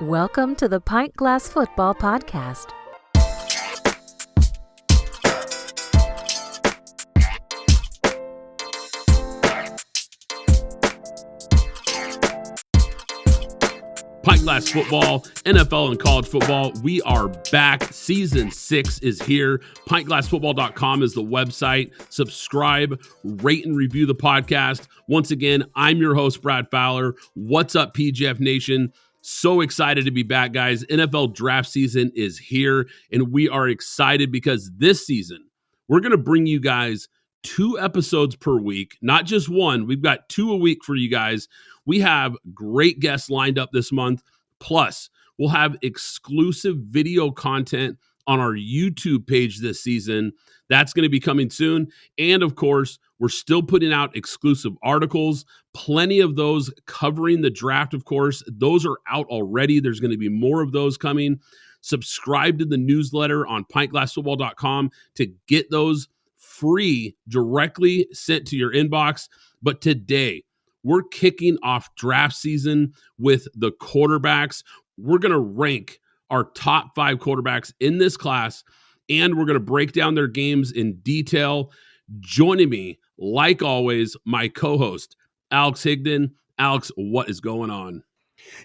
Welcome to the Pint Glass Football Podcast. Pint Glass Football, NFL and college football, we are back. Season 6 is here. PintGlassFootball.com is the website. Subscribe, rate, and review the podcast. Once again, I'm your host, Brad Fowler. What's up, PGF Nation? So excited to be back, guys. NFL draft season is here, and we are excited because this season, we're going to bring you guys 2 episodes per week, not just one. We've got 2 a week for you guys. We have great guests lined up this month. Plus, we'll have exclusive video content on our YouTube page this season. That's going to be coming soon. And of course, we're still putting out exclusive articles, plenty of those covering the draft, of course. Those are out already. There's going to be more of those coming. Subscribe to the newsletter on pintglassfootball.com to get those free directly sent to your inbox. But today, we're kicking off draft season with the quarterbacks. We're going to rank our top 5 quarterbacks in this class, and we're going to break down their games in detail. Joining me, like always, my co-host, Alex Higdon. Alex, what is going on?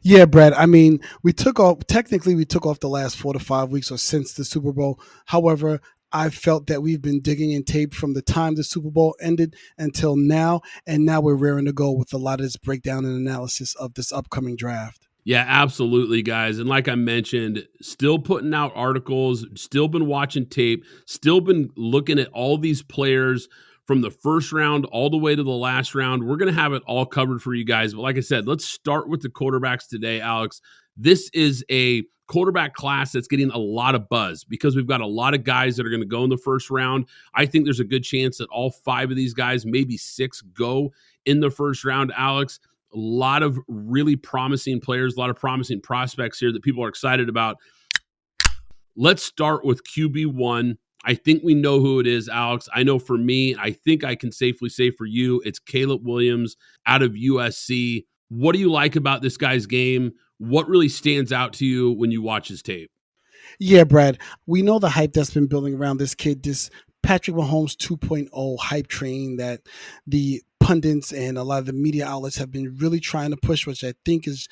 Yeah, Brad. I mean, we took off the last 4 to 5 weeks or since the Super Bowl. However, I felt that we've been digging in tape from the time the Super Bowl ended until now, and now we're raring to go with a lot of this breakdown and analysis of this upcoming draft. Yeah, absolutely, guys. And like I mentioned, still putting out articles, still been watching tape, still been looking at all these players from the first round all the way to the last round. We're going to have it all covered for you guys. But like I said, let's start with the quarterbacks today, Alex. This is a quarterback class that's getting a lot of buzz because we've got a lot of guys that are going to go in the first round. I think there's a good chance that all 5 of these guys, maybe 6, go in the first round, Alex. A lot of really promising players, a lot of promising prospects here that people are excited about. Let's start with QB1. I think we know who it is, Alex. I know for me, I think I can safely say for you, it's Caleb Williams out of USC. What do you like about this guy's game? What really stands out to you when you watch his tape? Yeah, Brad, we know the hype that's been building around this kid, this Patrick Mahomes 2.0 hype train that the pundits and a lot of the media outlets have been really trying to push, which I think is,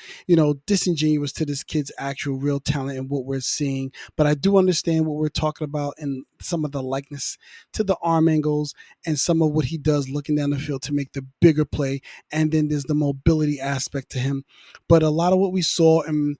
disingenuous to this kid's actual real talent and what we're seeing. But I do understand what we're talking about and some of the likeness to the arm angles and some of what he does looking down the field to make the bigger play. And then there's the mobility aspect to him. But a lot of what we saw in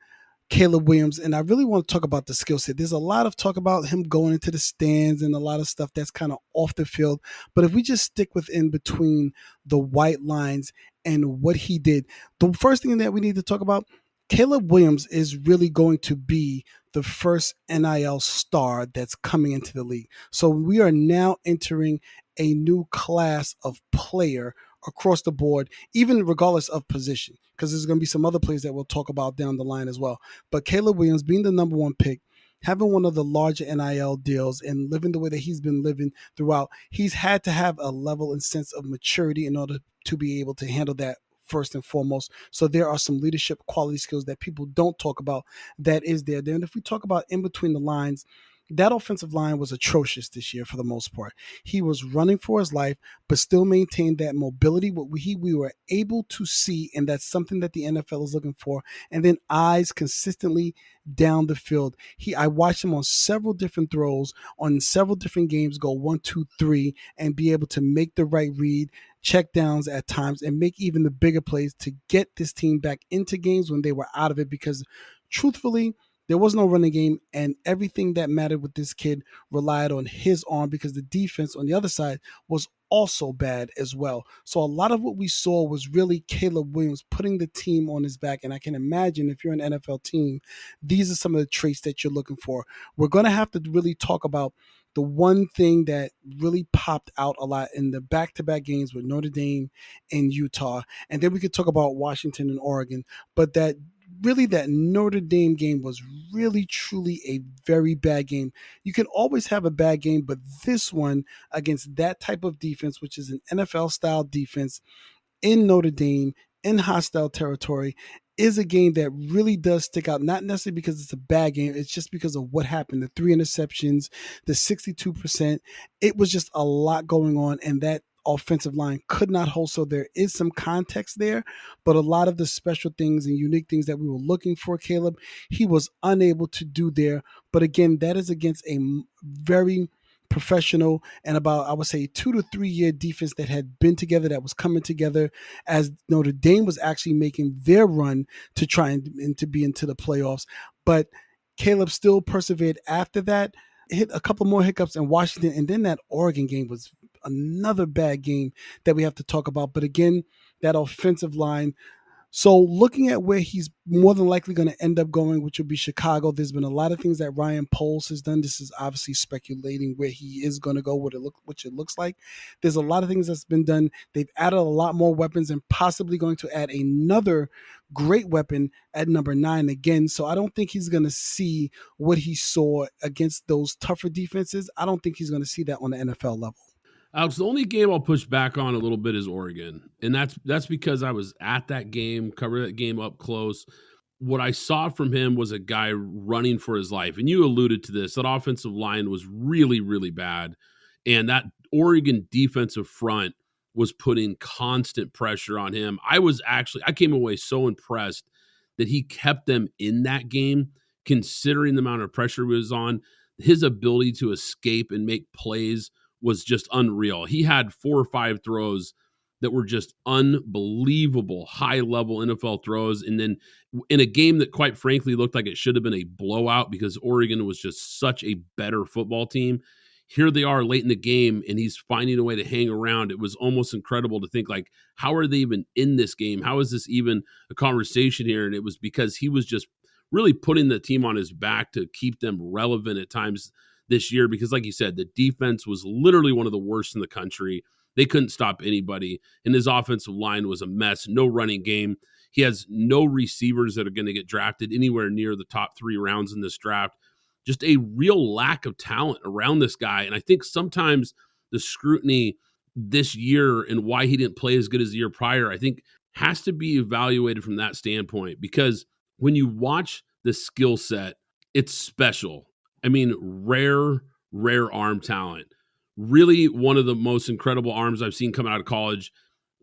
Caleb Williams, and I really want to talk about the skill set. There's a lot of talk about him going into the stands and a lot of stuff that's kind of off the field. But if we just stick within between the white lines and what he did, the first thing that we need to talk about, Caleb Williams is really going to be the first NIL star that's coming into the league. So we are now entering a new class of player across the board, even regardless of position, because there's going to be some other players that we'll talk about down the line as well. But Caleb Williams being the number 1 pick, having one of the larger NIL deals and living the way that he's been living throughout, he's had to have a level and sense of maturity in order to be able to handle that first and foremost. So there are some leadership quality skills that people don't talk about that is there. Then if we talk about in between the lines, that offensive line was atrocious this year for the most part. He was running for his life, but still maintained that mobility, what we were able to see, and that's something that the NFL is looking for. And then eyes consistently down the field. I watched him on several different throws, on several different games, go 1, 2, 3, and be able to make the right read, check downs at times, and make even the bigger plays to get this team back into games when they were out of it. Because truthfully, there was no running game, and everything that mattered with this kid relied on his arm because the defense on the other side was also bad as well. So a lot of what we saw was really Caleb Williams putting the team on his back, and I can imagine if you're an NFL team, these are some of the traits that you're looking for. We're going to have to really talk about the one thing that really popped out a lot in the back-to-back games with Notre Dame and Utah, and then we could talk about Washington and Oregon, but that Notre Dame game was really, truly a very bad game. You can always have a bad game, but this one against that type of defense, which is an NFL-style defense in Notre Dame, in hostile territory, is a game that really does stick out, not necessarily because it's a bad game. It's just because of what happened. The 3 interceptions, the 62%. It was just a lot going on, and that offensive line could not hold. So there is some context there, but a lot of the special things and unique things that we were looking for, Caleb, he was unable to do there. But again, that is against a very professional and about, I would say, 2 to 3 year defense that had been together, that was coming together as Notre Dame was actually making their run to try and to be into the playoffs. But Caleb still persevered after that, hit a couple more hiccups in Washington, and then that Oregon game was another bad game that we have to talk about. But again, that offensive line. So looking at where he's more than likely going to end up going, which will be Chicago, there's been a lot of things that Ryan Poles has done. This is obviously speculating where he is going to go, which it looks like. There's a lot of things that's been done. They've added a lot more weapons and possibly going to add another great weapon at number 9 again. So I don't think he's going to see what he saw against those tougher defenses. I don't think he's going to see that on the NFL level. Alex, the only game I'll push back on a little bit is Oregon. And that's because I was at that game, covered that game up close. What I saw from him was a guy running for his life. And you alluded to this. That offensive line was really, really bad. And that Oregon defensive front was putting constant pressure on him. I came away so impressed that he kept them in that game, considering the amount of pressure he was on. His ability to escape and make plays was just unreal. He had 4 or 5 throws that were just unbelievable, high-level NFL throws. And then in a game that, quite frankly, looked like it should have been a blowout because Oregon was just such a better football team, here they are late in the game, and he's finding a way to hang around. It was almost incredible to think, like, how are they even in this game? How is this even a conversation here? And it was because he was just really putting the team on his back to keep them relevant at times this year, because like you said, the defense was literally one of the worst in the country. They couldn't stop anybody, and his offensive line was a mess. No running game. He has no receivers that are going to get drafted anywhere near the top 3 rounds in this draft. Just a real lack of talent around this guy, and I think sometimes the scrutiny this year and why he didn't play as good as the year prior, I think has to be evaluated from that standpoint, because when you watch the skill set, it's special. I mean, rare arm talent. Really one of the most incredible arms I've seen coming out of college,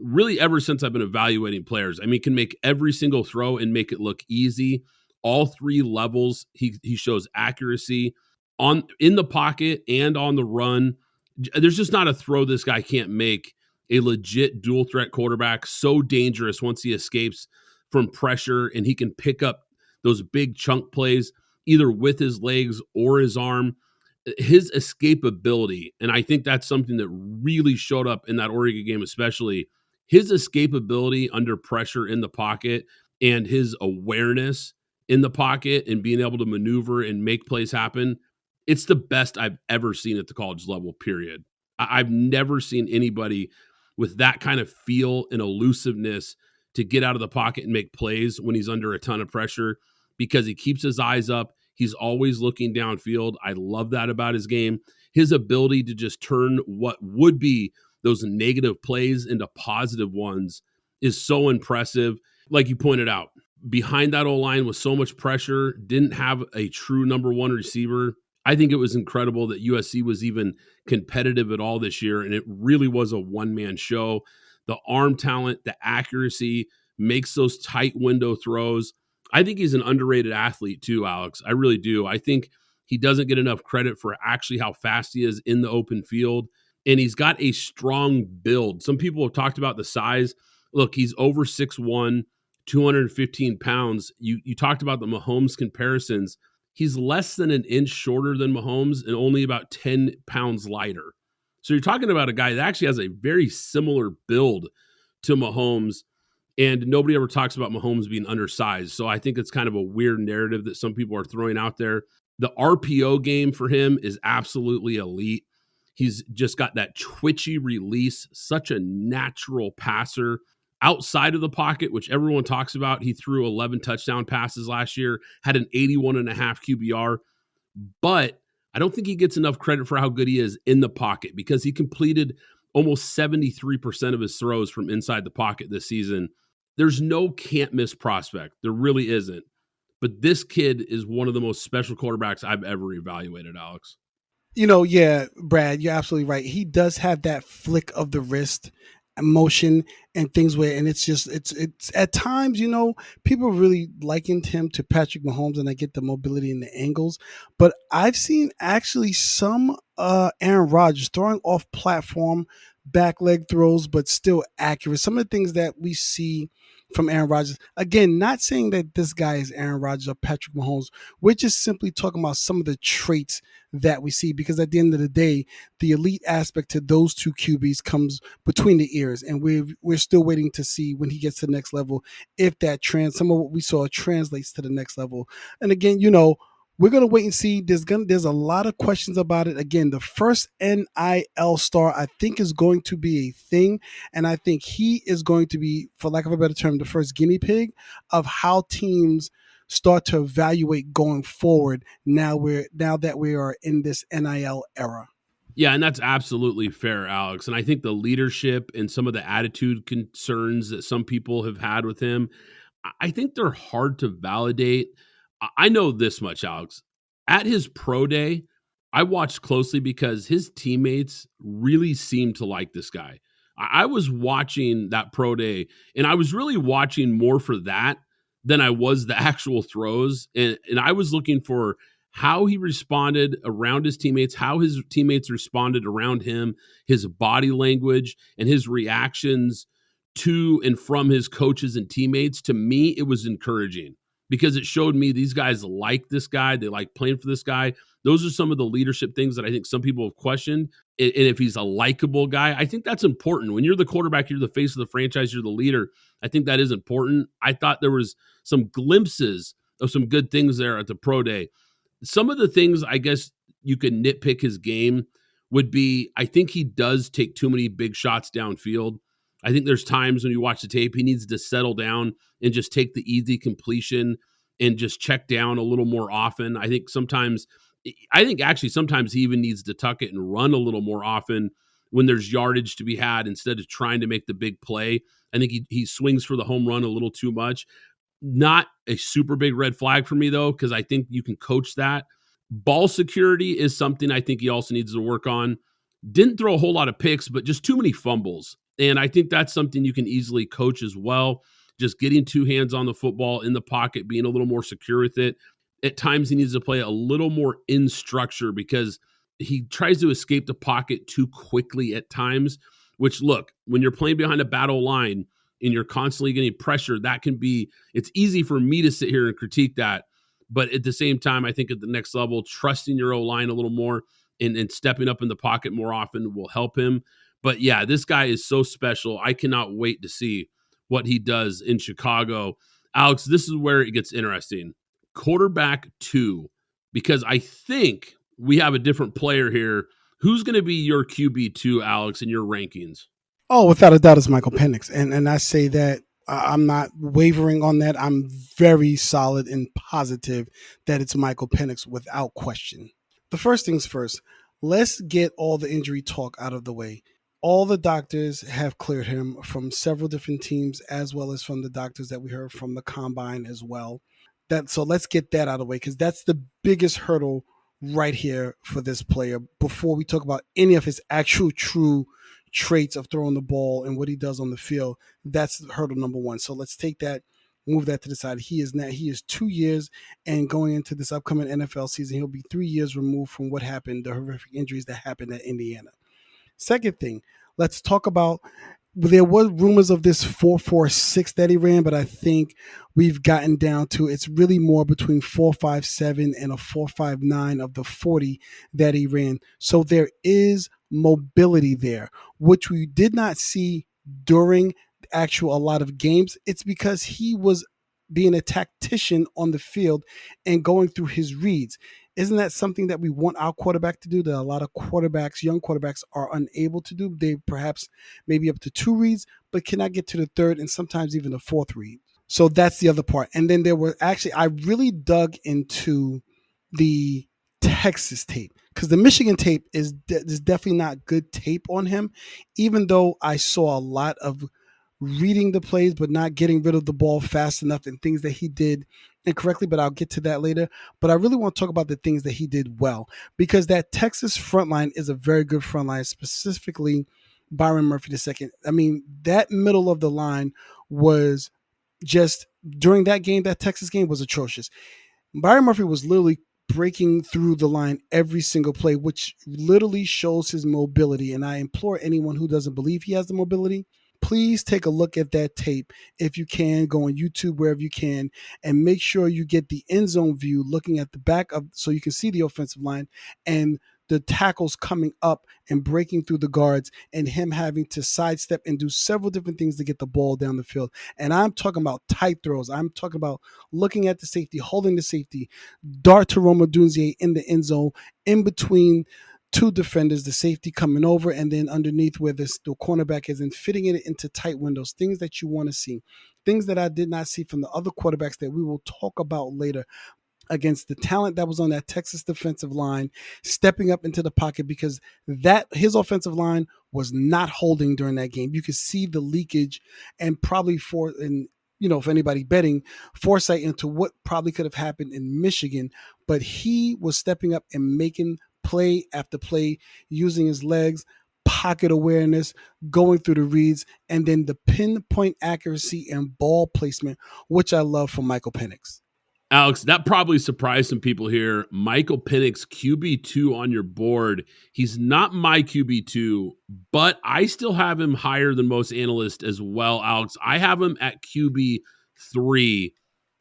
really ever since I've been evaluating players. I mean, can make every single throw and make it look easy. All 3 levels, he shows accuracy in the pocket and on the run. There's just not a throw this guy can't make. A legit dual threat quarterback, so dangerous once he escapes from pressure, and he can pick up those big chunk plays either with his legs or his arm. His escapability, and I think that's something that really showed up in that Oregon game, especially his escapability under pressure in the pocket and his awareness in the pocket and being able to maneuver and make plays happen. It's the best I've ever seen at the college level, period. I've never seen anybody with that kind of feel and elusiveness to get out of the pocket and make plays when he's under a ton of pressure, because he keeps his eyes up. He's always looking downfield. I love that about his game. His ability to just turn what would be those negative plays into positive ones is so impressive. Like you pointed out, behind that O-line with so much pressure, didn't have a true number 1 receiver. I think it was incredible that USC was even competitive at all this year, and it really was a one-man show. The arm talent, the accuracy, makes those tight window throws. I think he's an underrated athlete too, Alex. I really do. I think he doesn't get enough credit for actually how fast he is in the open field, and he's got a strong build. Some people have talked about the size. Look, he's over 6'1", 215 pounds. You talked about the Mahomes comparisons. He's less than an inch shorter than Mahomes and only about 10 pounds lighter. So you're talking about a guy that actually has a very similar build to Mahomes, and nobody ever talks about Mahomes being undersized. So I think it's kind of a weird narrative that some people are throwing out there. The RPO game for him is absolutely elite. He's just got that twitchy release, such a natural passer. Outside of the pocket, which everyone talks about, he threw 11 touchdown passes last year, had an 81.5 QBR, but I don't think he gets enough credit for how good he is in the pocket, because he completed almost 73% of his throws from inside the pocket this season. There's no can't miss prospect. There really isn't. But this kid is one of the most special quarterbacks I've ever evaluated, Alex. Yeah, Brad, you're absolutely right. He does have that flick of the wrist motion and things where, and it's at times, people really likened him to Patrick Mahomes, and I get the mobility and the angles, but I've seen actually some Aaron Rodgers throwing off platform back leg throws, but still accurate. Some of the things that we see from Aaron Rodgers. Again, not saying that this guy is Aaron Rodgers or Patrick Mahomes. We're just simply talking about some of the traits that we see, because at the end of the day, the elite aspect to those two QBs comes between the ears, and we're still waiting to see when he gets to the next level if some of what we saw translates to the next level. And again, we're gonna wait and see. There's a lot of questions about it. Again, the first NIL star, I think, is going to be a thing, and I think he is going to be, for lack of a better term, the first guinea pig of how teams start to evaluate going forward. Now that we are in this NIL era. Yeah, and that's absolutely fair, Alex. And I think the leadership and some of the attitude concerns that some people have had with him, I think they're hard to validate. I know this much, Alex. At his pro day, I watched closely because his teammates really seemed to like this guy. I was watching that pro day, and I was really watching more for that than I was the actual throws. And I was looking for how he responded around his teammates, how his teammates responded around him, his body language, and his reactions to and from his coaches and teammates. To me, it was encouraging because it showed me these guys like this guy. They like playing for this guy. Those are some of the leadership things that I think some people have questioned. And if he's a likable guy, I think that's important. When you're the quarterback, you're the face of the franchise, you're the leader. I think that is important. I thought there was some glimpses of some good things there at the pro day. Some of the things I guess you could nitpick his game would be, I think he does take too many big shots downfield. I think there's times when you watch the tape, he needs to settle down and just take the easy completion and just check down a little more often. I think actually sometimes he even needs to tuck it and run a little more often when there's yardage to be had instead of trying to make the big play. I think he swings for the home run a little too much. Not a super big red flag for me, though, because I think you can coach that. Ball security is something I think he also needs to work on. Didn't throw a whole lot of picks, but just too many fumbles. And I think that's something you can easily coach as well. Just getting two hands on the football in the pocket, being a little more secure with it. At times he needs to play a little more in structure because he tries to escape the pocket too quickly at times, which, look, when you're playing behind a battle line and you're constantly getting pressure, it's easy for me to sit here and critique that. But at the same time, I think at the next level, trusting your O-line a little more and stepping up in the pocket more often will help him. But yeah, this guy is so special. I cannot wait to see what he does in Chicago. Alex, this is where it gets interesting. Quarterback 2, because I think we have a different player here. Who's going to be your QB2, Alex, in your rankings? Oh, without a doubt, it's Michael Penix. And I say that I'm not wavering on that. I'm very solid and positive that it's Michael Penix without question. The first things first, let's get all the injury talk out of the way. All the doctors have cleared him from several different teams, as well as from the doctors that we heard from the combine as well. So let's get that out of the way, because that's the biggest hurdle right here for this player before we talk about any of his actual true traits of throwing the ball and what he does on the field. That's hurdle number one. So let's move that to the side. He is 2 years, and going into this upcoming NFL season, he'll be 3 years removed from what happened, the horrific injuries that happened at Indiana. Second thing, let's talk about, there were rumors of this 4.46 that he ran, but I think we've gotten down to it's really more between 4.57 and a 4.59 of the 40 that he ran. So there is mobility there, which we did not see during a lot of games. It's because he was being a tactician on the field and going through his reads. Isn't that something that we want our quarterback to do, that a lot of young quarterbacks are unable to do? They perhaps maybe up to 2 reads, but cannot get to the third and sometimes even the fourth read. So that's the other part. And then I really dug into the Texas tape, because the Michigan tape is definitely not good tape on him, even though I saw a lot of reading the plays but not getting rid of the ball fast enough, and things that he did incorrectly, but I'll get to that later. But I really want to talk about the things that he did well, because that Texas front line is a very good front line, specifically Byron Murphy II. I mean, that middle of the line was just, during that game, that Texas game was atrocious. Byron Murphy was literally breaking through the line every single play, which literally shows his mobility. And I implore anyone who doesn't believe he has the mobility, please take a look at that tape if you can. Go on YouTube, wherever you can, and make sure you get the end zone view looking at the back of, so you can see the offensive line and the tackles coming up and breaking through the guards, and him having to sidestep and do several different things to get the ball down the field. And I'm talking about tight throws. I'm talking about looking at the safety, holding the safety, dart to Roma Dunze in the end zone, in between two defenders, the safety coming over, and then underneath where the cornerback is, and fitting it into tight windows, things that you want to see, things that I did not see from the other quarterbacks that we will talk about later, against the talent that was on that Texas defensive line, stepping up into the pocket, because that his offensive line was not holding during that game. You could see the leakage, and probably for anybody betting, foresight into what probably could have happened in Michigan. But he was stepping up and making play after play, using his legs, pocket awareness, going through the reads, and then the pinpoint accuracy and ball placement, which I love from Michael Penix. Alex, that probably surprised some people here. Michael Penix, QB2 on your board. He's not my QB2, but I still have him higher than most analysts as well, Alex. I have him at QB3, 6'2",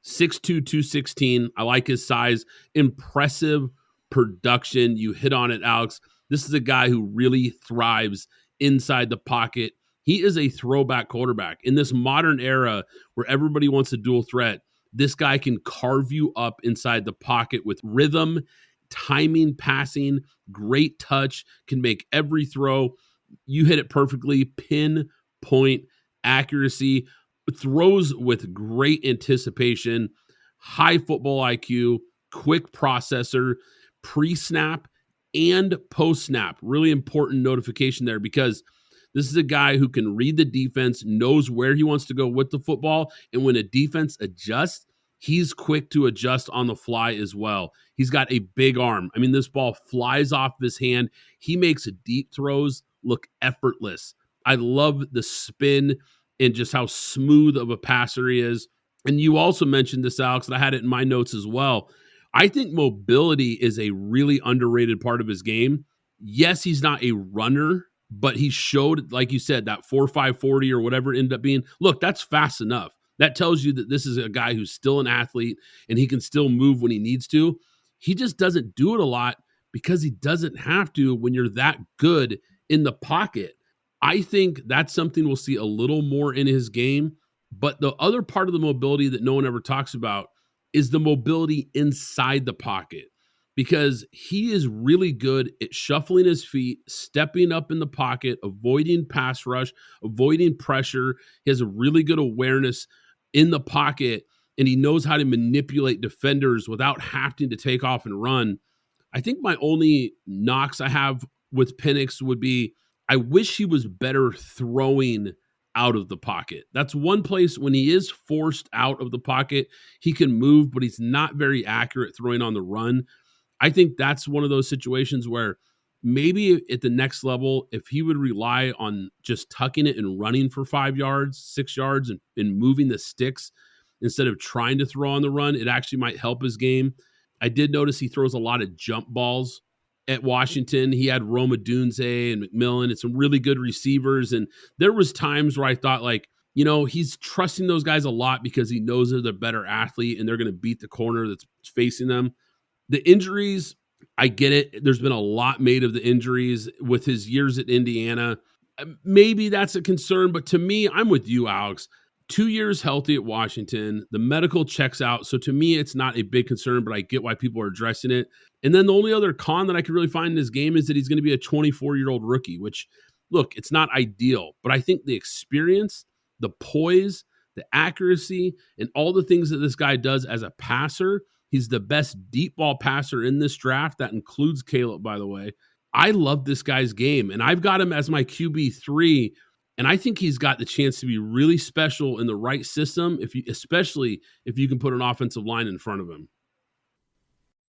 216. I like his size. Impressive production. You hit on it, Alex. This is a guy who really thrives inside the pocket. He is a throwback quarterback. In this modern era where everybody wants a dual threat, this guy can carve you up inside the pocket with rhythm, timing, passing, great touch, can make every throw. You hit it perfectly. Pinpoint accuracy, throws with great anticipation, high football IQ, quick processor, pre-snap and post-snap. Really important notification there, because this is a guy who can read the defense, knows where he wants to go with the football, and when a defense adjusts, he's quick to adjust on the fly as well. He's got a big arm. I mean, this ball flies off his hand. He makes deep throws look effortless. I love the spin and just how smooth of a passer he is. And you also mentioned this, Alex, and I had it in my notes as well. I think mobility is a really underrated part of his game. Yes, he's not a runner, but he showed, like you said, that 4.5 40 or whatever it ended up being. Look, that's fast enough. That tells you that this is a guy who's still an athlete and he can still move when he needs to. He just doesn't do it a lot because he doesn't have to when you're that good in the pocket. I think that's something we'll see a little more in his game. But the other part of the mobility that no one ever talks about is the mobility inside the pocket, because he is really good at shuffling his feet, stepping up in the pocket, avoiding pass rush, avoiding pressure. He has a really good awareness in the pocket, and he knows how to manipulate defenders without having to take off and run. I think my only knocks I have with Penix would be, I wish he was better throwing out of the pocket. That's one place when he is forced out of the pocket, he can move, but he's not very accurate throwing on the run. I think that's one of those situations where maybe at the next level, if he would rely on just tucking it and running for 5 yards, 6 yards, and moving the sticks instead of trying to throw on the run, it actually might help his game. I did notice he throws a lot of jump balls at Washington. He had Roma Dunze and McMillan and some really good receivers. And there was times where I thought, like, he's trusting those guys a lot because he knows they're the better athlete and they're going to beat the corner that's facing them. The injuries, I get it. There's been a lot made of the injuries with his years at Indiana. Maybe that's a concern, but to me, I'm with you, Alex. 2 years healthy at Washington. The medical checks out. So to me, it's not a big concern, but I get why people are addressing it. And then the only other con that I could really find in his game is that he's going to be a 24-year-old rookie, which, look, it's not ideal, but I think the experience, the poise, the accuracy, and all the things that this guy does as a passer, he's the best deep ball passer in this draft. That includes Caleb, by the way. I love this guy's game, and I've got him as my QB3 And I think he's got the chance to be really special in the right system, especially if you can put an offensive line in front of him.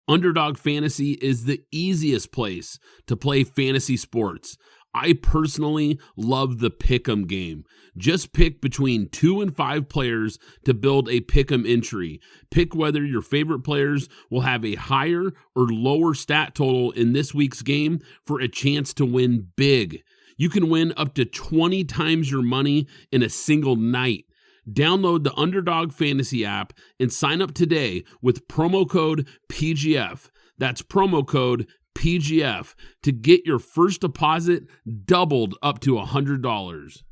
Underdog Fantasy is the easiest place to play fantasy sports. I personally love the pick'em game. Just pick between 2 and 5 players to build a pick'em entry. Pick whether your favorite players will have a higher or lower stat total in this week's game for a chance to win big. You can win up to 20 times your money in a single night. Download the Underdog Fantasy app and sign up today with promo code PGF. That's promo code PGF to get your first deposit doubled up to $100.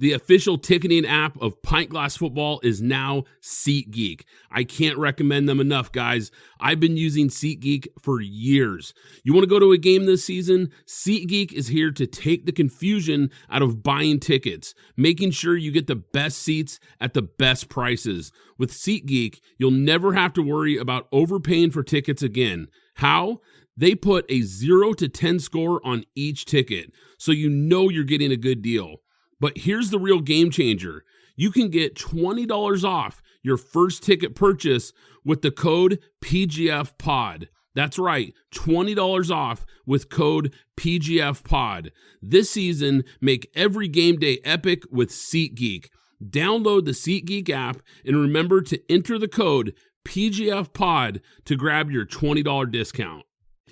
The official ticketing app of Pint Glass Football is now SeatGeek. I can't recommend them enough, guys. I've been using SeatGeek for years. You want to go to a game this season? SeatGeek is here to take the confusion out of buying tickets, making sure you get the best seats at the best prices. With SeatGeek, you'll never have to worry about overpaying for tickets again. How? They put a 0 to 10 score on each ticket, so you know you're getting a good deal. But here's the real game changer. You can get $20 off your first ticket purchase with the code PGFPOD. That's right, $20 off with code PGFPOD. This season, make every game day epic with SeatGeek. Download the SeatGeek app and remember to enter the code PGFPOD to grab your $20 discount.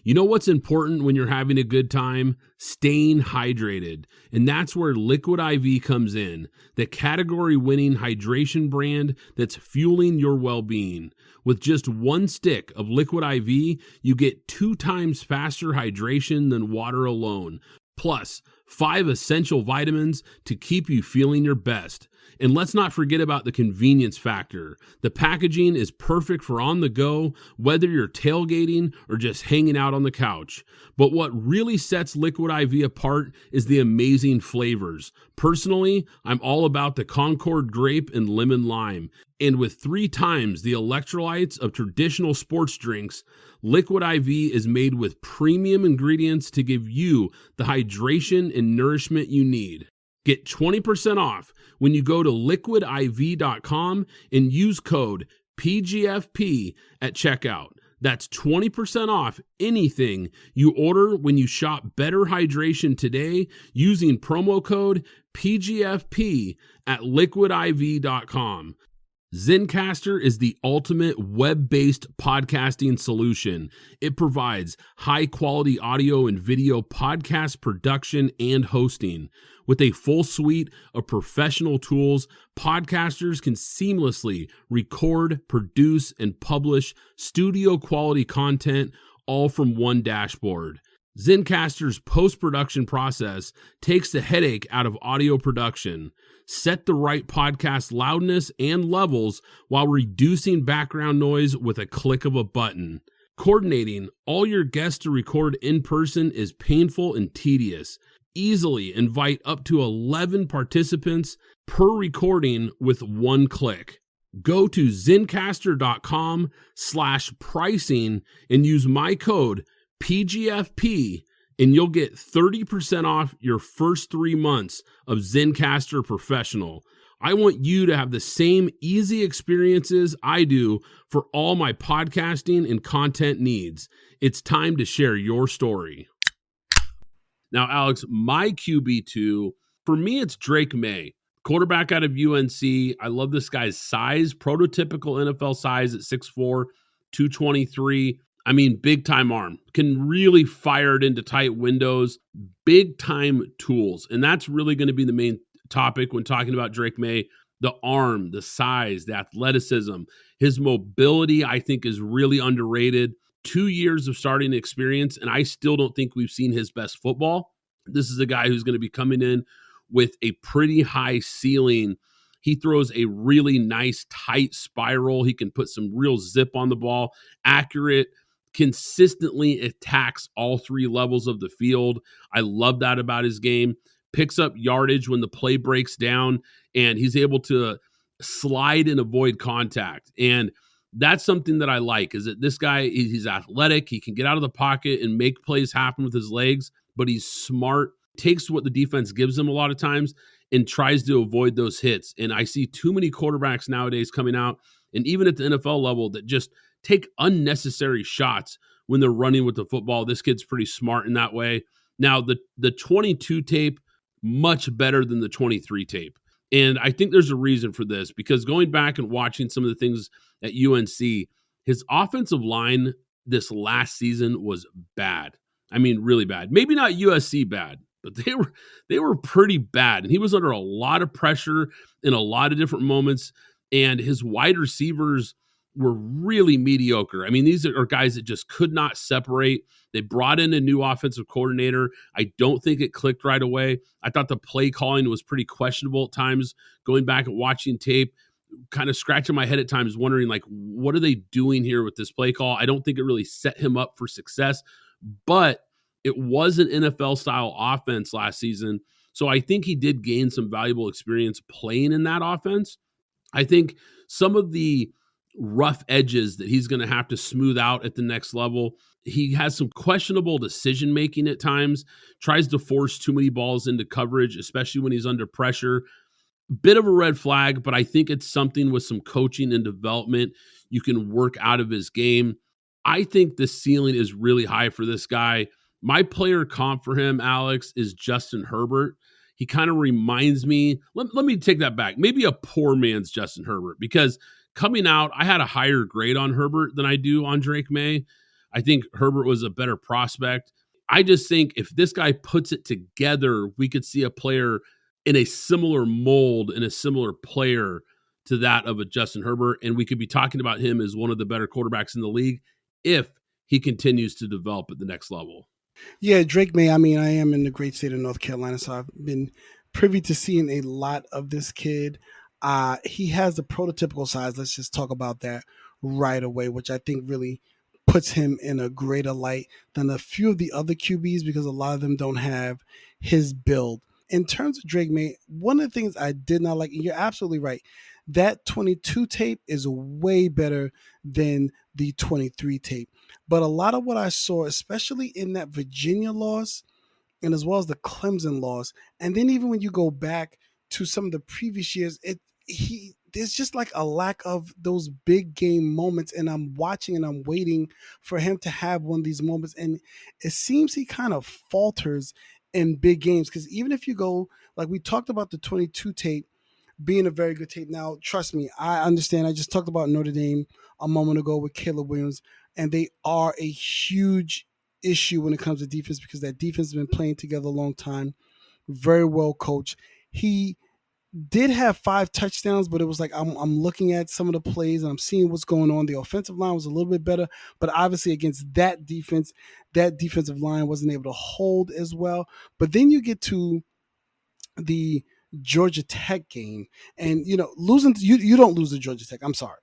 You know what's important when you're having a good time? Staying hydrated. And that's where Liquid IV comes in, the category-winning hydration brand that's fueling your well-being. With just 1 stick of Liquid IV, you get 2 times faster hydration than water alone, plus 5 essential vitamins to keep you feeling your best. And let's not forget about the convenience factor. The packaging is perfect for on the go, whether you're tailgating or just hanging out on the couch. But what really sets Liquid IV apart is the amazing flavors. Personally, I'm all about the Concord grape and lemon lime. And with 3 times the electrolytes of traditional sports drinks, Liquid IV is made with premium ingredients to give you the hydration and nourishment you need. Get 20% off when you go to liquidiv.com and use code PGFP at checkout. That's 20% off anything you order when you shop Better Hydration today using promo code PGFP at liquidiv.com. Zencastr is the ultimate web-based podcasting solution. It provides high-quality audio and video podcast production and hosting. With a full suite of professional tools, podcasters can seamlessly record, produce, and publish studio-quality content all from one dashboard. Zencastr's post-production process takes the headache out of audio production. Set the right podcast loudness and levels while reducing background noise with a click of a button. Coordinating all your guests to record in person is painful and tedious. Easily invite up to 11 participants per recording with 1 click. Go to zencastr.com/pricing and use my code PGFP and you'll get 30% off your first 3 months of Zencastr Professional. I want you to have the same easy experiences I do for all my podcasting and content needs. It's time to share your story. Now, Alex, my QB2, for me, it's Drake May, quarterback out of UNC. I love this guy's size, prototypical NFL size at 6'4", 223. I mean, big-time arm. Can really fire it into tight windows. Big-time tools. And that's really going to be the main topic when talking about Drake May. The arm, the size, the athleticism. His mobility, I think, is really underrated. 2 years of starting experience, and I still don't think we've seen his best football. This is a guy who's going to be coming in with a pretty high ceiling. He throws a really nice, tight spiral. He can put some real zip on the ball. Accurate, consistently attacks all 3 levels of the field. I love that about his game. Picks up yardage when the play breaks down, and he's able to slide and avoid contact. And that's something that I like, is that this guy, he's athletic. He can get out of the pocket and make plays happen with his legs, but he's smart, takes what the defense gives him a lot of times, and tries to avoid those hits. And I see too many quarterbacks nowadays coming out, and even at the NFL level, that just take unnecessary shots when they're running with the football. This kid's pretty smart in that way. Now, the 22 tape, much better than the 23 tape. And I think there's a reason for this, because going back and watching some of the things at UNC, his offensive line this last season was bad. I mean, really bad. Maybe not USC bad, but they were pretty bad. And he was under a lot of pressure in a lot of different moments. And his wide receivers were really mediocre. I mean, these are guys that just could not separate. They brought in a new offensive coordinator. I don't think it clicked right away. I thought the play calling was pretty questionable at times. Going back and watching tape, kind of scratching my head at times, wondering, like, what are they doing here with this play call? I don't think it really set him up for success, but it was an NFL style offense last season. So I think he did gain some valuable experience playing in that offense. I think some of the rough edges that he's going to have to smooth out at the next level. He has some questionable decision making at times, tries to force too many balls into coverage, especially when he's under pressure. Bit of a red flag, but I think it's something with some coaching and development you can work out of his game. I think the ceiling is really high for this guy. My player comp for him, Alex, is Justin Herbert. He kind of reminds me, let me take that back, maybe a poor man's Justin Herbert, because coming out, I had a higher grade on Herbert than I do on Drake May. I think Herbert was a better prospect. I just think if this guy puts it together, we could see a player in a similar mold and a similar player to that of a Justin Herbert, and we could be talking about him as one of the better quarterbacks in the league if he continues to develop at the next level. Yeah, Drake May. I mean, I am in the great state of North Carolina, so I've been privy to seeing a lot of this kid. He has the prototypical size. Let's just talk about that right away, which I think really puts him in a greater light than a few of the other QBs, because a lot of them don't have his build. In terms of Drake May, one of the things I did not like, and you're absolutely right, that 22 tape is way better than the 23 tape. But a lot of what I saw, especially in that Virginia loss, and as well as the Clemson loss, and then even when you go back to some of the previous years, there's just like a lack of those big game moments. And I'm watching and I'm waiting for him to have one of these moments, and it seems he kind of falters in big games. Because even if you go, like we talked about the 22 tape being a very good tape. Now, trust me, I understand. I just talked about Notre Dame a moment ago with Caleb Williams, and they are a huge issue when it comes to defense, because that defense has been playing together a long time, very well coached. He did have 5 touchdowns, but it was like I'm looking at some of the plays and I'm seeing what's going on. The offensive line was a little bit better, but obviously against that defense, that defensive line wasn't able to hold as well. But then you get to the Georgia Tech game, and losing, you don't lose to Georgia Tech. I'm sorry.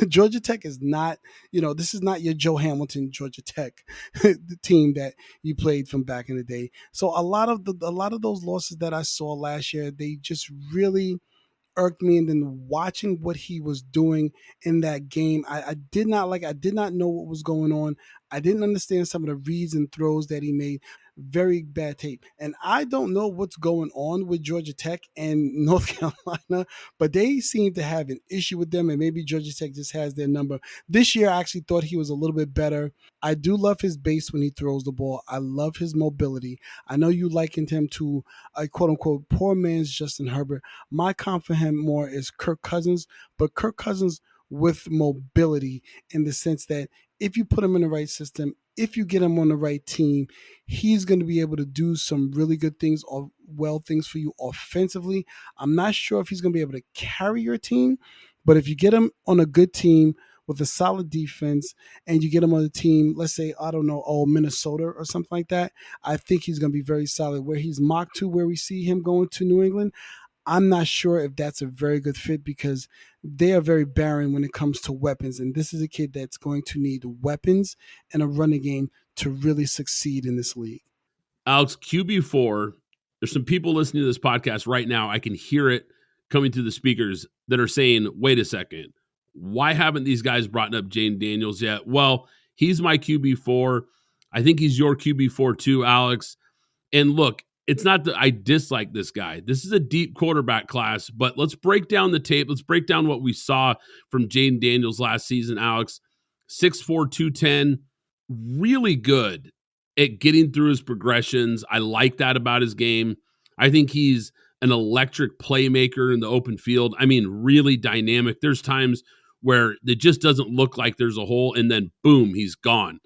Georgia Tech is not, this is not your Joe Hamilton Georgia Tech, the team that you played from back in the day. So a lot of those losses that I saw last year, they just really irked me. And then watching what he was doing in that game, I did not know what was going on. I didn't understand some of the reads and throws that he made. Very bad tape. And I don't know what's going on with Georgia Tech and North Carolina, but they seem to have an issue with them, and maybe Georgia Tech just has their number. This year, I actually thought he was a little bit better. I do love his base when he throws the ball. I love his mobility. I know you likened him to a quote-unquote poor man's Justin Herbert. My comp for him more is Kirk Cousins, but Kirk Cousins with mobility, in the sense that if you put him in the right system, if you get him on the right team, he's going to be able to do some really good things or things for you offensively. I'm not sure if he's going to be able to carry your team, but if you get him on a good team with a solid defense, and you get him on a team, let's say, I don't know, Minnesota or something like that, I think he's going to be very solid. Where he's mocked to, where we see him going to New England, I'm not sure if that's a very good fit, because they are very barren when it comes to weapons. And this is a kid that's going to need weapons and a running game to really succeed in this league. Alex, QB4, there's some people listening to this podcast right now. I can hear it coming through the speakers that are saying, wait a second, why haven't these guys brought up Jane Daniels yet? Well, he's my QB4. I think he's your QB4 too, Alex. And look, it's not that I dislike this guy. This is a deep quarterback class, but let's break down the tape. Let's break down what we saw from Jaden Daniels last season, Alex. 6'4", 210, really good at getting through his progressions. I like that about his game. I think he's an electric playmaker in the open field. I mean, really dynamic. There's times where it just doesn't look like there's a hole, and then boom, he's gone.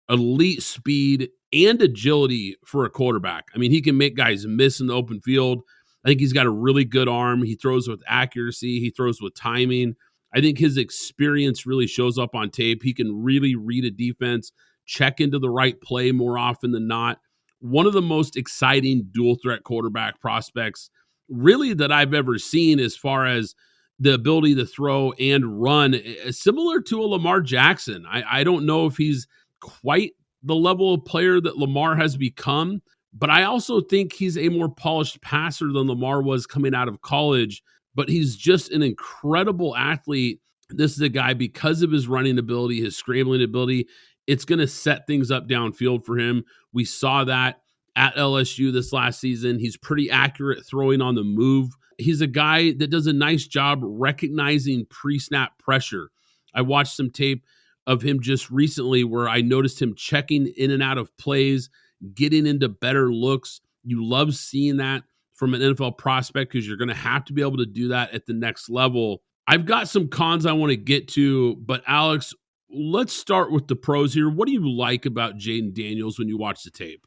Elite speed and agility for a quarterback. I mean, he can make guys miss in the open field. I think he's got a really good arm. He throws with accuracy. He throws with timing. I think his experience really shows up on tape. He can really read a defense, check into the right play more often than not. One of the most exciting dual threat quarterback prospects really that I've ever seen as far as the ability to throw and run, similar to a Lamar Jackson. I don't know if he's quite the level of player that Lamar has become, but I also think he's a more polished passer than Lamar was coming out of college. But he's just an incredible athlete. This is a guy, because of his running ability, his scrambling ability, it's going to set things up downfield for him. We saw that at LSU this last season. He's pretty accurate throwing on the move. He's a guy that does a nice job recognizing pre-snap pressure. I watched some tape of him just recently where I noticed him checking in and out of plays, getting into better looks. You love seeing that from an NFL prospect because you're going to have to be able to do that at the next level. I've got some cons I want to get to, but Alex, let's start with the pros here. What do you like about Jaden Daniels when you watch the tape?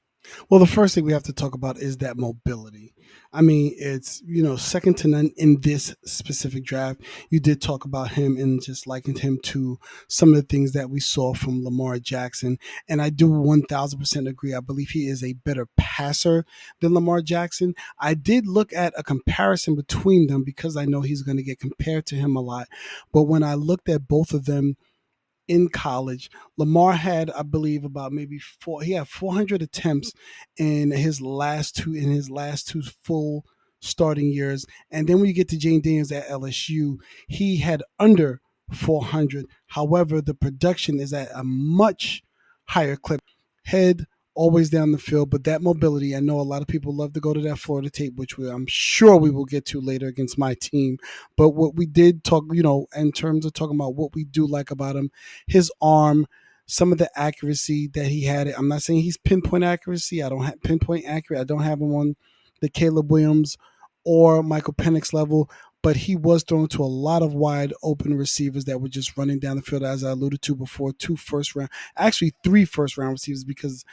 Well, the first thing we have to talk about is that mobility. I mean, it's, second to none in this specific draft. You did talk about him and just likened him to some of the things that we saw from Lamar Jackson. And I do 1000% agree. I believe he is a better passer than Lamar Jackson. I did look at a comparison between them because I know he's going to get compared to him a lot. But when I looked at both of them in college, Lamar had, I believe, about maybe he had 400 attempts in his last two full starting years. And then when you get to Jaden Daniels at LSU, he had under 400. However, the production is at a much higher clip. Head always down the field, but that mobility, I know a lot of people love to go to that Florida tape, which I'm sure we will get to later against my team. But what we did talk, in terms of talking about what we do like about him, his arm, some of the accuracy that he had. I'm not saying he's pinpoint accuracy. I don't have pinpoint accurate. I don't have him on the Caleb Williams or Michael Penix level, but he was thrown to a lot of wide open receivers that were just running down the field, as I alluded to before. 3 first-round receivers, because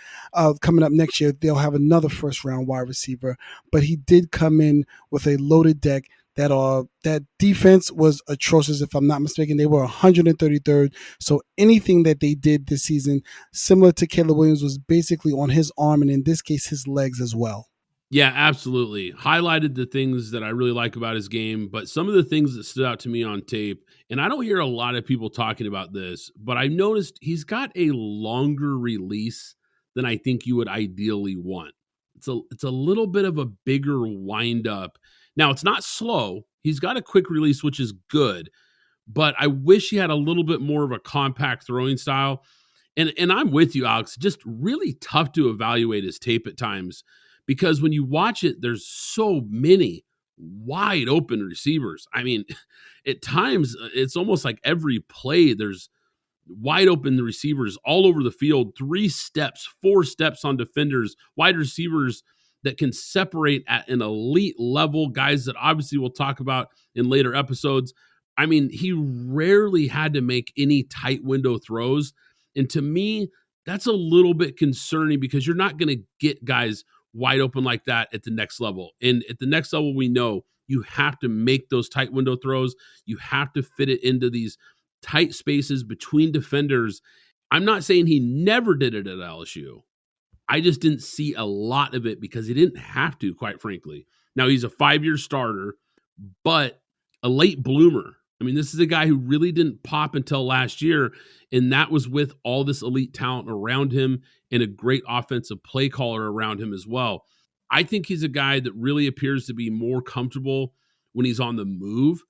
coming up next year, they'll have another first-round wide receiver. But he did come in with a loaded deck. That defense was atrocious, if I'm not mistaken. They were 133rd. So anything that they did this season, similar to Caleb Williams, was basically on his arm, and in this case, his legs as well. Yeah, absolutely. Highlighted the things that I really like about his game, but some of the things that stood out to me on tape, and I don't hear a lot of people talking about this, but I noticed he's got a longer release than I think you would ideally want. It's a little bit of a bigger windup. Now, it's not slow. He's got a quick release, which is good, but I wish he had a little bit more of a compact throwing style. And I'm with you, Alex. Just really tough to evaluate his tape at times, because when you watch it, there's so many wide open receivers. I mean, at times, it's almost like every play, there's wide open receivers all over the field, 3 steps, 4 steps on defenders, wide receivers that can separate at an elite level, guys that obviously we'll talk about in later episodes. I mean, he rarely had to make any tight window throws. And to me, that's a little bit concerning because you're not going to get guys wide open like that at the next level. And at the next level, we know you have to make those tight window throws. You have to fit it into these tight spaces between defenders. I'm not saying he never did it at LSU. I just didn't see a lot of it because he didn't have to, quite frankly. Now, he's a 5-year starter, but a late bloomer. I mean, this is a guy who really didn't pop until last year, and that was with all this elite talent around him and a great offensive play caller around him as well. I think he's a guy that really appears to be more comfortable when he's on the move,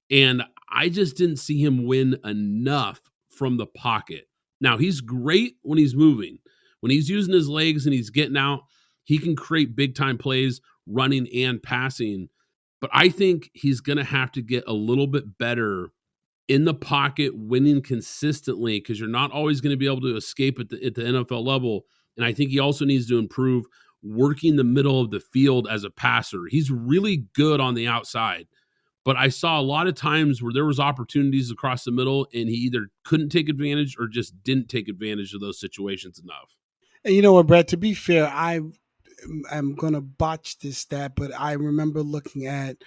and I just didn't see him win enough from the pocket. Now, he's great when he's moving. When he's using his legs and he's getting out, He can create big time plays running and passing, but I think he's going to have to get a little bit better in the pocket, winning consistently, because you're not always going to be able to escape at the NFL level. And I think he also needs to improve working the middle of the field as a passer. He's really good on the outside, but I saw a lot of times where there was opportunities across the middle and he either couldn't take advantage or just didn't take advantage of those situations enough. And you know what, Brad? To be fair, I'm gonna botch this stat, but I remember looking at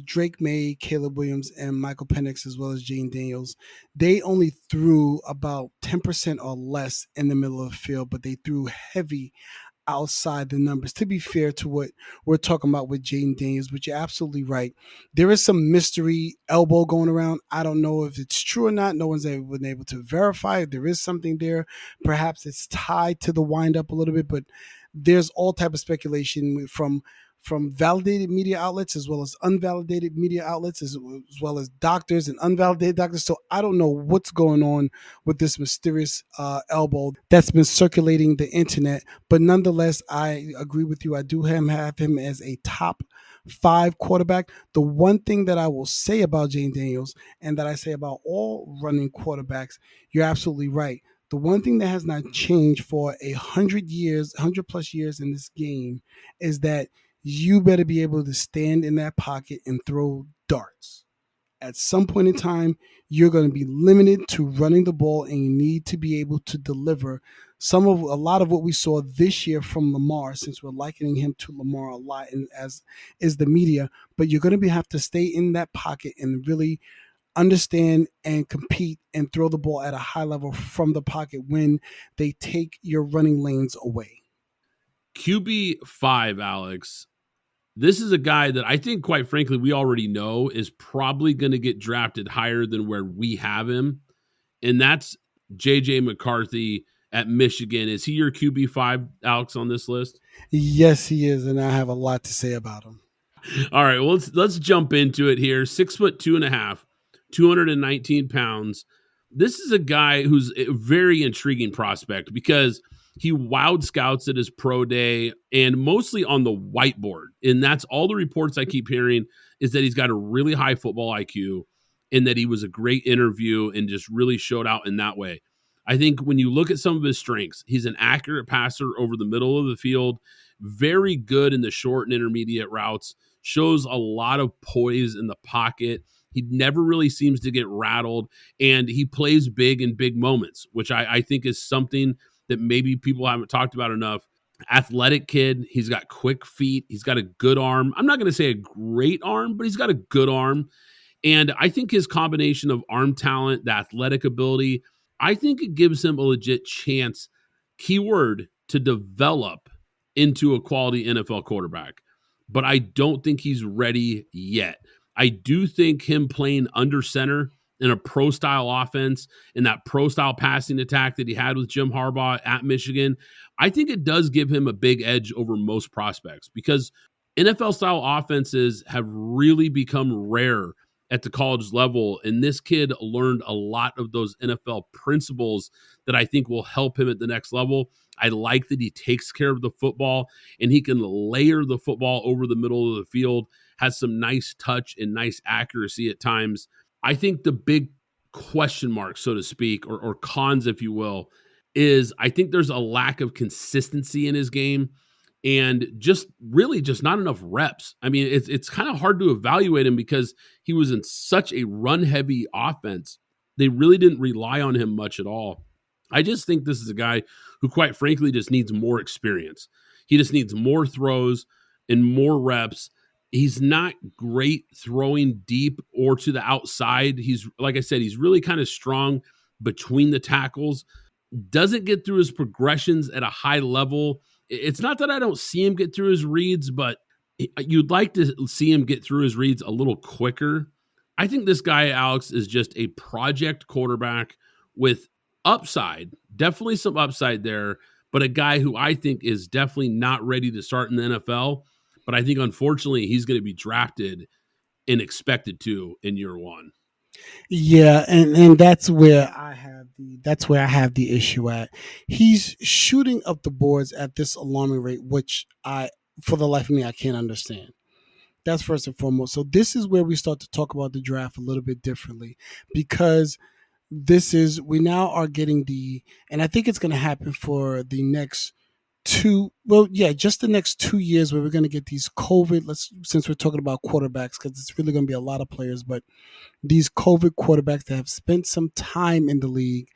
Drake May, Caleb Williams, and Michael Penix, as well as Jane Daniels. They only threw about 10% or less in the middle of the field, but they threw heavy outside the numbers. To be fair to what we're talking about with Jaden Daniels, but you're absolutely right. There is some mystery elbow going around. I don't know if it's true or not. No one's been able to verify if there is something there. Perhaps it's tied to the windup a little bit, but there's all type of speculation from validated media outlets as well as unvalidated media outlets, as well as doctors and unvalidated doctors. So I don't know what's going on with this mysterious elbow that's been circulating the internet. But nonetheless, I agree with you. I do have him as a top 5 quarterback. The one thing that I will say about Jane Daniels, and that I say about all running quarterbacks, you're absolutely right. The one thing that has not changed for 100 plus years in this game is that you better be able to stand in that pocket and throw darts. At some point in time, you're going to be limited to running the ball, and you need to be able to deliver a lot of what we saw this year from Lamar, since we're likening him to Lamar a lot, and as is the media. But you're going to have to stay in that pocket and really understand and compete and throw the ball at a high level from the pocket when they take your running lanes away. QB5, Alex. This is a guy that I think, quite frankly, we already know is probably going to get drafted higher than where we have him. And that's J.J. McCarthy at Michigan. Is he your QB5, Alex, on this list? Yes, he is. And I have a lot to say about him. All right, well, let's jump into it here. 6'2.5", 219 pounds. This is a guy who's a very intriguing prospect because he wowed scouts at his pro day and mostly on the whiteboard. And that's all the reports I keep hearing, is that he's got a really high football IQ and that he was a great interview and just really showed out in that way. I think when you look at some of his strengths, he's an accurate passer over the middle of the field, very good in the short and intermediate routes, shows a lot of poise in the pocket. He never really seems to get rattled, and he plays big in big moments, which I think is something that maybe people haven't talked about enough. Athletic kid. He's got quick feet. He's got a good arm. I'm not going to say a great arm, but he's got a good arm. And I think his combination of arm talent, the athletic ability, I think it gives him a legit chance, keyword, to develop into a quality NFL quarterback. But I don't think he's ready yet. I do think him playing under center in a pro-style offense, in that pro-style passing attack that he had with Jim Harbaugh at Michigan, I think it does give him a big edge over most prospects, because NFL-style offenses have really become rare at the college level, and this kid learned a lot of those NFL principles that I think will help him at the next level. I like that he takes care of the football, and he can layer the football over the middle of the field, has some nice touch and nice accuracy at times. I think the big question mark, so to speak, or cons, if you will, is I think there's a lack of consistency in his game and just not enough reps. I mean, it's kind of hard to evaluate him because he was in such a run-heavy offense. They really didn't rely on him much at all. I just think this is a guy who, quite frankly, just needs more experience. He just needs more throws and more reps. He's not great throwing deep or to the outside. He's, like I said, he's really kind of strong between the tackles. Doesn't get through his progressions at a high level. It's not that I don't see him get through his reads, but you'd like to see him get through his reads a little quicker. I think this guy, Alex, is just a project quarterback with upside, definitely some upside there, but a guy who I think is definitely not ready to start in the NFL. But I think, unfortunately, he's going to be drafted and expected to in year one. Yeah, and that's where I have That's where I have the issue at. He's shooting up the boards at this alarming rate, which for the life of me, I can't understand. That's first and foremost. So this is where we start to talk about the draft a little bit differently, because we now are getting and I think it's going to happen for the next just the next 2 years, where we're going to get these since we're talking about quarterbacks, because it's really going to be a lot of players, but these COVID quarterbacks that have spent some time in the league,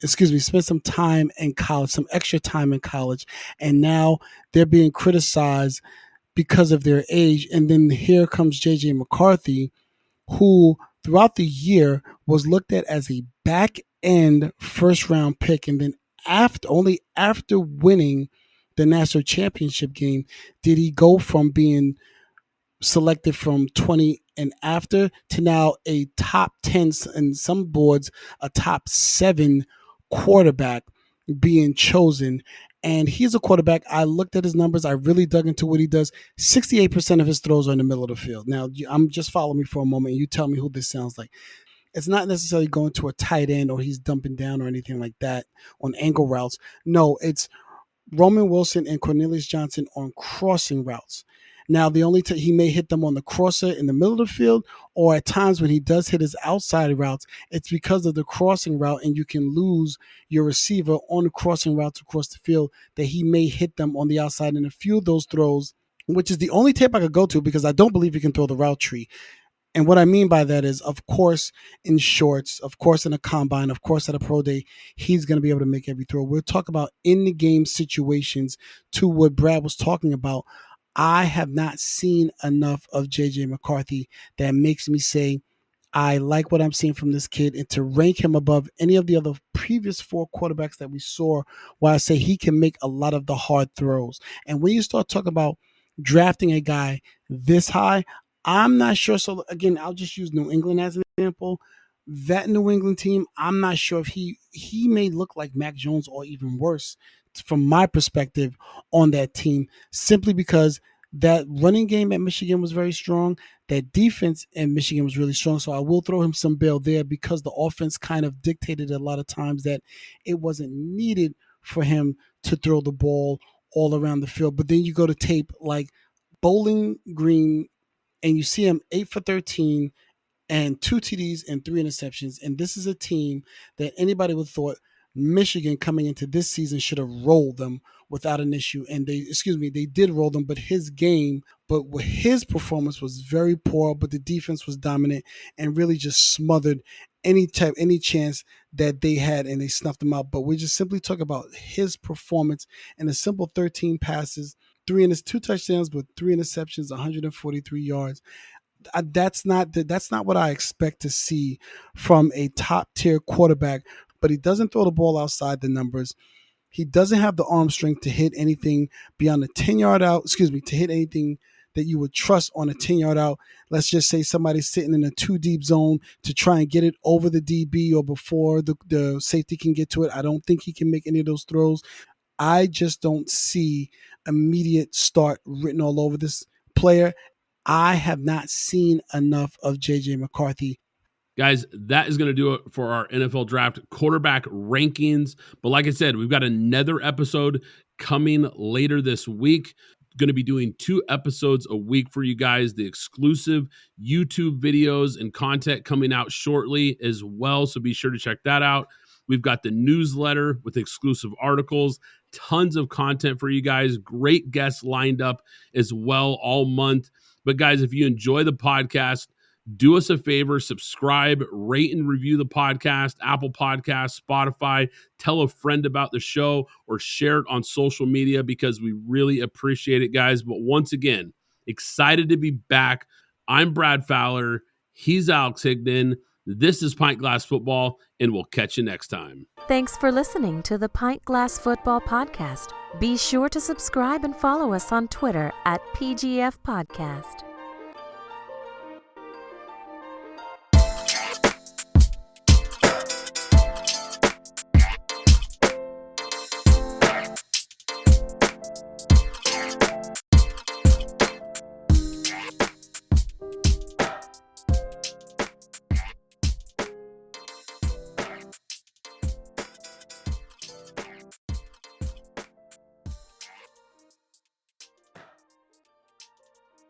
spent some time in college, some extra time in college, and now they're being criticized because of their age. And then here comes JJ McCarthy, who throughout the year was looked at as a back end first round pick. And then only after winning the national championship game did he go from being selected from 20 and after to now a top 10, and some boards a top 7 quarterback being chosen. And he's a quarterback. I looked at his numbers. I really dug into what he does. 68% of his throws are in the middle of the field. Now, I'm just follow me for a moment. And you tell me who this sounds like. It's not necessarily going to a tight end or he's dumping down or anything like that on angle routes. No, it's Roman Wilson and Cornelius Johnson on crossing routes. Now, the only he may hit them on the crosser in the middle of the field, or at times when he does hit his outside routes, it's because of the crossing route, and you can lose your receiver on the crossing routes across the field, that he may hit them on the outside. And a few of those throws, which is the only tape I could go to, because I don't believe he can throw the route tree. And what I mean by that is, of course, in shorts, of course, in a combine, of course, at a pro day, he's going to be able to make every throw. We'll talk about in-the-game situations, to what Brad was talking about. I have not seen enough of J.J. McCarthy that makes me say I like what I'm seeing from this kid, and to rank him above any of the other previous 4 quarterbacks that we saw, where I say he can make a lot of the hard throws. And when you start talking about drafting a guy this high, I'm not sure. So again, I'll just use New England as an example. That New England team, I'm not sure if he may look like Mac Jones or even worse from my perspective on that team, simply because that running game at Michigan was very strong. That defense in Michigan was really strong. So I will throw him some bail there, because the offense kind of dictated a lot of times that it wasn't needed for him to throw the ball all around the field. But then you go to tape like Bowling Green, and you see him 8 for 13 and 2 TDs and 3 interceptions. And this is a team that anybody would have thought Michigan coming into this season should have rolled them without an issue. And they did roll them, but his performance was very poor, but the defense was dominant and really just smothered any chance that they had, and they snuffed them out. But we just simply talk about his performance and a simple 13 passes, 2 touchdowns, but 3 interceptions, 143 yards. That's not what I expect to see from a top tier quarterback. But he doesn't throw the ball outside the numbers. He doesn't have the arm strength to hit anything beyond the 10-yard out. To hit anything that you would trust on a 10-yard out. Let's just say somebody's sitting in a 2 deep zone to try and get it over the DB or before the safety can get to it. I don't think he can make any of those throws. I just don't see immediate start written all over this player. I have not seen enough of J.J. McCarthy. Guys, that is going to do it for our NFL Draft quarterback rankings. But like I said, we've got another episode coming later this week. Going to be doing 2 episodes a week for you guys. The exclusive YouTube videos and content coming out shortly as well. So be sure to check that out. We've got the newsletter with exclusive articles, tons of content for you guys. Great guests lined up as well all month. But guys, if you enjoy the podcast, do us a favor, subscribe, rate and review the podcast, Apple Podcasts, Spotify, tell a friend about the show, or share it on social media, because we really appreciate it, guys. But once again, excited to be back. I'm Brad Fowler. He's Alex Higdon. This is Pint Glass Football, and we'll catch you next time. Thanks for listening to the Pint Glass Football Podcast. Be sure to subscribe and follow us on Twitter at PGF Podcast.